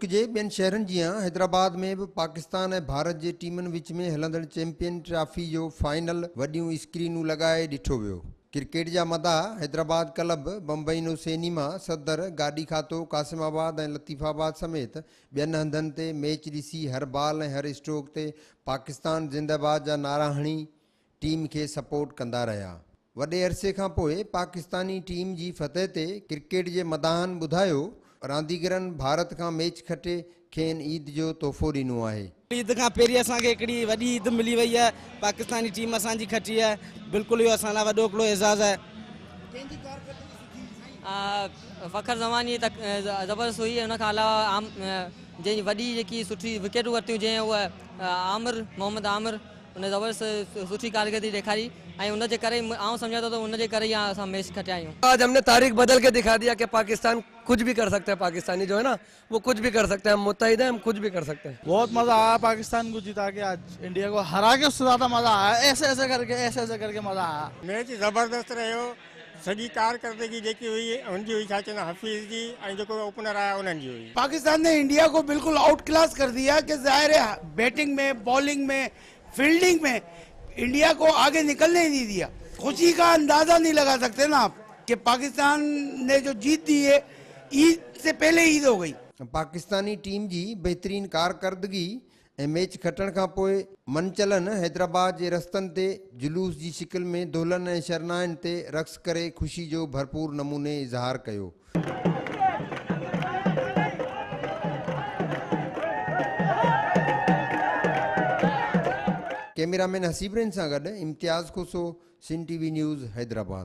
जे ॿियनि शहरनि जीअं हैदराबाद में बि पाकिस्तान ऐं भारत जे टीमनि विच में हलंदड़ चैंपियन ट्रॉफी जो फाइनल वॾियूं स्क्रीनूं लॻाए ॾिठो वियो। क्रिकेट जा मदाह हैदराबाद क्लब, बम्बई नो सिनेमा, सदर, गाॾी खातो, कासिमाबाद ऐं लतीफ़ाबाद समेत ॿियनि हंधनि ते मैच ॾिसी हर बाल ऐं हर स्ट्रोक ते पाकिस्तान ज़िंदाबाद जा नारा हणी टीम खे सपोर्ट कंदा रहिया। वॾे अरसे खां पोइ पाकिस्तानी टीम जी फतह ते क्रिकेट जे मदाहनि ॿुधायो, रांदीगरनि भारत खां मैच खटे खेनि ईद जो तोहफ़ो ॾिनो आहे। ईद खां पहिरीं असांखे हिकिड़ी वॾी ईद मिली वई आहे, पाकिस्तानी टीम असांजी खटी आहे। बिल्कुलु इहो असां लाइ वॾो हिकिड़ो एज़ाज़ आहे। फ़खर ज़मानी तक ज़बरदस्त हुई। उन खां अलावा जंहिंजी वॾी जेकी सुठी विकेटूं वरितियूं, जंहिं उहा मोहम्मद आमिर, उन ज़बरदस्त सुठी कारकर्दगी ॾेखारी ऐं उनजे करे आउं सम्झा थो त उनजे करे ई असां मैच खटिया आहियूं। आज हमने तारीख बदल के दिखा दिया कि पाकिस्तान कुछ भी कर सकता है। पाकिस्तानी जो है ना, वो कुछ भी कर सकते हैं। हम मुत्तहिद हैं, हम कुछ भी कर सकते हैं। बहुत मजा आया पाकिस्तान को जिता के, आज इंडिया को हरा के उससे ज्यादा मजा आया। ऐसे ऐसे करके मजा आया। मैच ज़बरदस्त रहियो। सॼी कारकर्दगी जेकी हुई उनजी हुई, छा चवंदा हफ़ीज़ जी, ऐं जेको ओपनर आया उन्हनि जी हुई। पाकिस्तान ने इंडिया को बिल्कुल आउट क्लास कर दिया कि ज़ाहिर है बैटिंग में, बॉलिंग में, फील्डिंग में इंडिया को आगे निकलने ही नहीं दिया। खुशी का अंदाजा नहीं लगा सकते ना आप कि पाकिस्तान ने जो जीत दी है, ईद से पहले ईद हो गई। पाकिस्तानी टीम जी बहितरीन कारकर्दगी ऐं मैच खटण खां पोइ मनचलन हैदराबाद जे रस्तनि ते जुलूस जी शिकिल में दुल्हन ऐं शरनाइनि ते रक़्स करे ख़ुशी जो भरपूर नमूने इज़हार कयो। कैमरामैन हसीबरन सां गॾु इम्तियाज़ खोसो, सिंध टीवी न्यूज़, हैदराबाद।